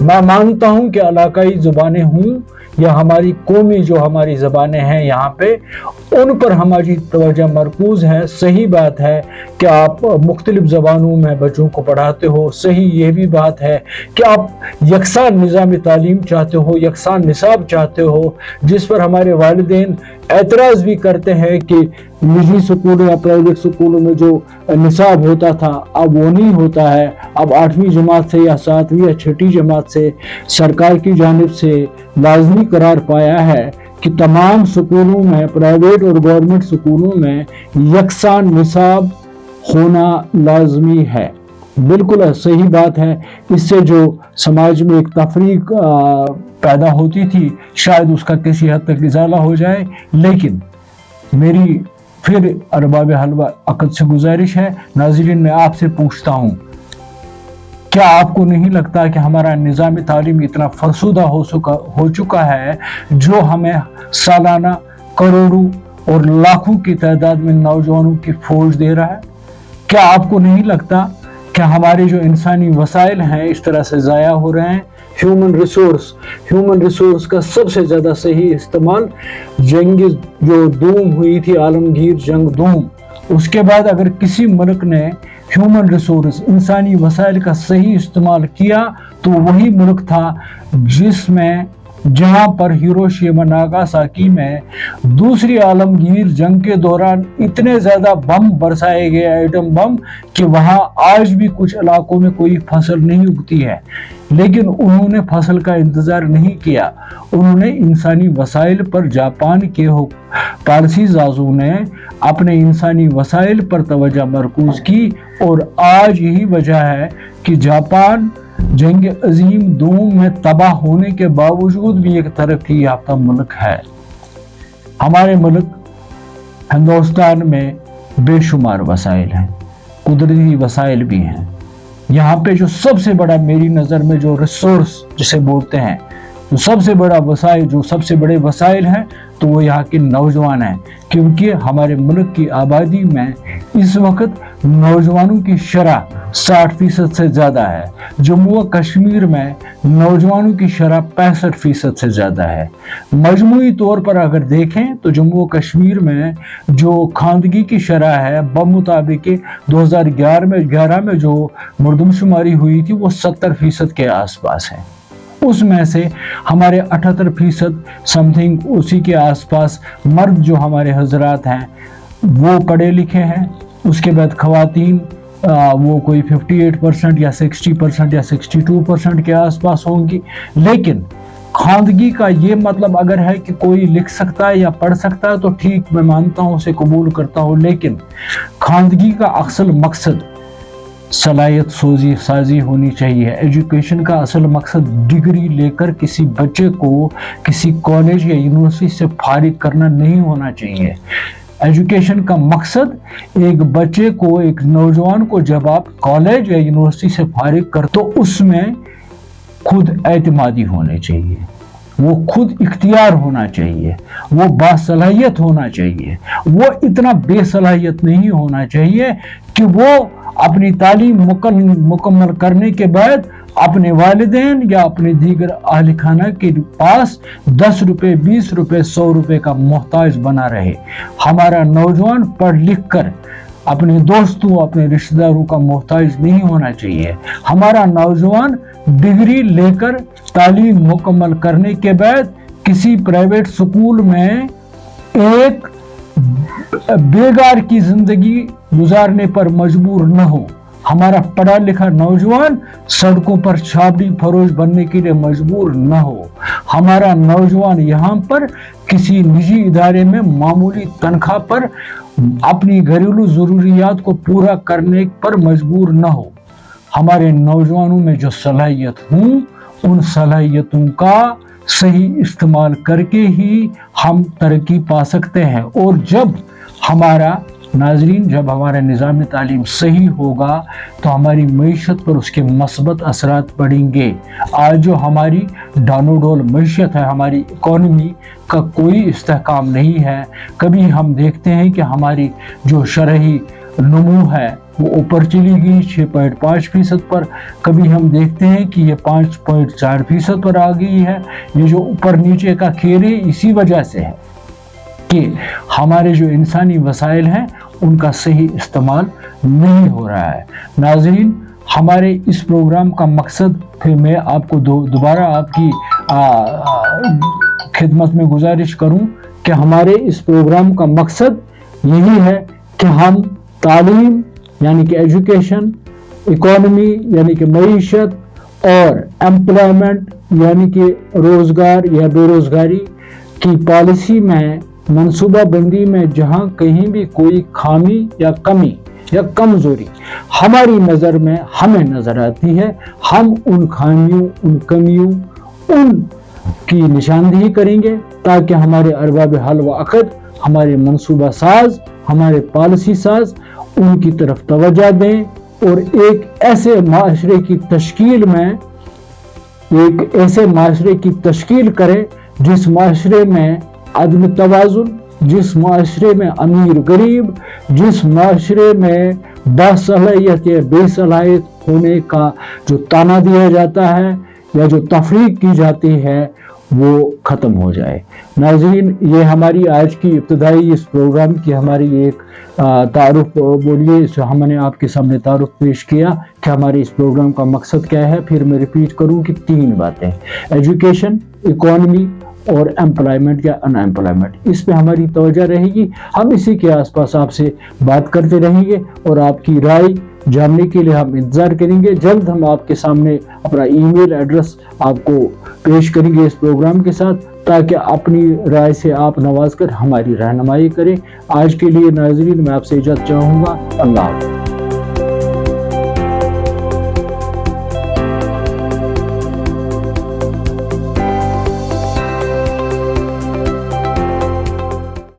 मैं मानता हूँ कि इलाकाई ज़ुबानें हूँ या हमारी कौमी जो हमारी ज़बानें हैं यहाँ पे, उन पर हमारी तवज्जो मरकूज़ है। सही बात है कि आप मुख्तलिफ ज़बानों में बच्चों को पढ़ाते हो, सही ये भी बात है कि आप यकसान निज़ाम तालीम चाहते हो, यकसान निसाब चाहते हो, जिस पर हमारे वालिदैन एतराज़ भी करते हैं कि निजी स्कूलों या प्राइवेट स्कूलों में जो निसाब होता था अब वो नहीं होता है। अब 8वीं जमात से या 7वीं या 6ठी जमात से सरकार की जानिब से लाजमी करार पाया है कि तमाम स्कूलों में, प्राइवेट और गवर्नमेंट स्कूलों में यकसान निसाब होना लाजमी है। बिल्कुल सही बात है। इससे जो समाज में एक तफरीक पैदा होती थी, शायद उसका किसी हद तक इजाला हो जाए। लेकिन मेरी फिर अरबाब हलवा अक़ल से गुजारिश है, नाज़रीन मैं आपसे पूछता हूँ, क्या आपको नहीं लगता कि हमारा निज़ाम तालीम इतना फरसुदा हो चुका है जो हमें सालाना करोड़ों और लाखों की तादाद में नौजवानों की फौज दे रहा है? क्या आपको नहीं लगता कि हमारे जो इंसानी वसाइल हैं इस तरह से ज़ाया हो रहे हैं? ह्यूमन रिसोर्स का सबसे ज़्यादा सही इस्तेमाल जंग जो दूम हुई थी, आलमगीर जंग दूम, उसके बाद अगर किसी मुल्क ने ह्यूमन रिसोर्स इंसानी वसाइल का सही इस्तेमाल किया तो वही मुल्क था जहां पर हिरोशिमा नागासाकी में दूसरी आलमगीर जंग के दौरान इतने ज़्यादा बम बरसाए गए, एटम बम, कि वहां आज भी कुछ इलाकों में कोई फसल नहीं उगती है। लेकिन उन्होंने फसल का इंतज़ार नहीं किया, उन्होंने इंसानी वसाइल पर, जापान के पॉलिसीज़ाज़ों ने अपने इंसानी वसाइल पर तवज्जो मरकूज़ की, और आज यही वजह है कि जापान जंग अजीम दूम में तबाह होने के बावजूद भी एक तरक्की याफ्ता मुल्क है। हमारे मुल्क हिंदुस्तान में बेशुमार वसाइल हैं, कुदरती वसाइल भी हैं। यहाँ पे जो सबसे बड़ा, मेरी नज़र में जो रिसोर्स जिसे बोलते हैं, जो सबसे बड़ा वसाइल, जो सबसे बड़े वसाइल हैं, तो वो यहाँ के नौजवान हैं। क्योंकि हमारे मुल्क की आबादी में इस वक्त नौजवानों की शरह 60% से ज़्यादा है। जम्मू व कश्मीर में नौजवानों की शरह 65% से ज़्यादा है। मजमूई तौर पर अगर देखें तो जम्मू व कश्मीर में जो खानदगी की शरह है, बमुताबिक 2011 में जो मरदमशुमारी हुई थी वो 70% के आसपास है। उसमें से हमारे 78% समथिंग उसी के आसपास मर्द जो हमारे हजरात हैं वो पढ़े लिखे हैं। उसके बाद ख़वातीन वो कोई 58% या 60% या 62% के आसपास होंगी। लेकिन खानदगी का ये मतलब अगर है कि कोई लिख सकता है या पढ़ सकता है तो ठीक, मैं मानता हूँ, उसे कबूल करता हूँ। लेकिन खानदगी का असल मकसद सलाहियत साजी होनी चाहिए। एजुकेशन का असल मकसद डिग्री लेकर किसी बच्चे को किसी कॉलेज या यूनिवर्सिटी से फारिग करना नहीं होना चाहिए। एजुकेशन का मकसद एक बच्चे को, एक नौजवान को जब आप कॉलेज या यूनिवर्सिटी से फारिग कर तो उसमें खुद एतमादी होने चाहिए, वो खुद इख्तियार होना चाहिए, वो बासलाहियत होना चाहिए। वो इतना बेसलाहियत नहीं होना चाहिए कि वो अपनी तालीम मुकम्मल करने के बाद अपने वालिदैन या अपने दीगर अहल खाना के पास 10 रुपए, 20 रुपए, 100 रुपए का मोहताज बना रहे। हमारा नौजवान पढ़ लिख कर अपने दोस्तों, अपने रिश्तेदारों का मोहताज नहीं होना चाहिए। हमारा नौजवान डिग्री लेकर तालीम मुकम्मल करने के बाद किसी प्राइवेट स्कूल में एक बेगार की जिंदगी गुजारने पर मजबूर न हो। हमारा पढ़ा लिखा नौजवान सड़कों पर छाबड़ी फरोश बनने के लिए मजबूर न हो। हमारा नौजवान यहाँ पर किसी निजी इदारे में मामूली तनख्वाह पर अपनी घरेलू ज़रूरियात को पूरा करने पर मजबूर न हो। हमारे नौजवानों में जो सलाहियत हूँ, उन सलाहियतों का सही इस्तेमाल करके ही हम तरक्की पा सकते हैं। और जब हमारा नाजरीन, जब हमारा निज़ाम तालीम सही होगा तो हमारी मईशत पर उसके मस्बत असरात पड़ेंगे। आज जो हमारी डानोडोल मईशत है, हमारी इकॉनमी का कोई इस्तेहकाम नहीं है। कभी हम देखते हैं कि हमारी जो शरही नमू है وہ اوپر چلی گئی 6.5% پر، کبھی ہم دیکھتے ہیں کہ یہ 5.4% پر آ گئی ہے۔ یہ جو اوپر نیچے کا کھیل ہے اسی وجہ سے ہے کہ ہمارے جو انسانی وسائل ہیں ان کا صحیح استعمال نہیں ہو رہا ہے۔ ناظرین، ہمارے اس پروگرام کا مقصد، پھر میں آپ کو دوبارہ آپ کی خدمت میں گزارش کروں کہ ہمارے اس پروگرام کا مقصد یہی ہے کہ ہم تعلیم یعنی کہ ایجوکیشن، اکانومی یعنی کہ معیشت، اور ایمپلائمنٹ یعنی کہ روزگار یا بے روزگاری کی پالیسی میں، منصوبہ بندی میں جہاں کہیں بھی کوئی خامی یا کمی یا کمزوری ہماری نظر میں ہمیں نظر آتی ہے، ہم ان خامیوں، ان کمیوں، ان کی نشاندہی کریں گے تاکہ ہمارے ارباب حل و عقد، ہمارے منصوبہ ساز، ہمارے پالیسی ساز ان کی طرف توجہ دیں اور ایک ایسے معاشرے کی تشکیل کریں جس معاشرے میں عدم توازن، جس معاشرے میں امیر غریب، جس معاشرے میں باصلاحیت یا بے صلاحیت ہونے کا جو تانا دیا جاتا ہے یا جو تفریق کی جاتی ہے وہ ختم ہو جائے۔ ناظرین، یہ ہماری آج کی ابتدائی اس پروگرام کی ہماری ایک تعارف بولیے، جو ہم نے آپ کے سامنے تعارف پیش کیا کہ ہمارے اس پروگرام کا مقصد کیا ہے۔ پھر میں ریپیٹ کروں کہ 3 باتیں: ایجوکیشن، اکانومی اور ایمپلائمنٹ یا ان ایمپلائمنٹ، اس پہ ہماری توجہ رہے گی۔ ہم اسی کے آس پاس آپ سے بات کرتے رہیں گے اور آپ کی رائے جاننے کے لیے ہم انتظار کریں گے۔ جلد ہم آپ کے سامنے اپنا ای میل ایڈریس آپ کو پیش کریں گے اس پروگرام کے ساتھ، تاکہ اپنی رائے سے آپ نواز کر ہماری رہنمائی کریں۔ آج کے لیے ناظرین میں آپ سے اجازت چاہوں گا۔ اللہ حافظ۔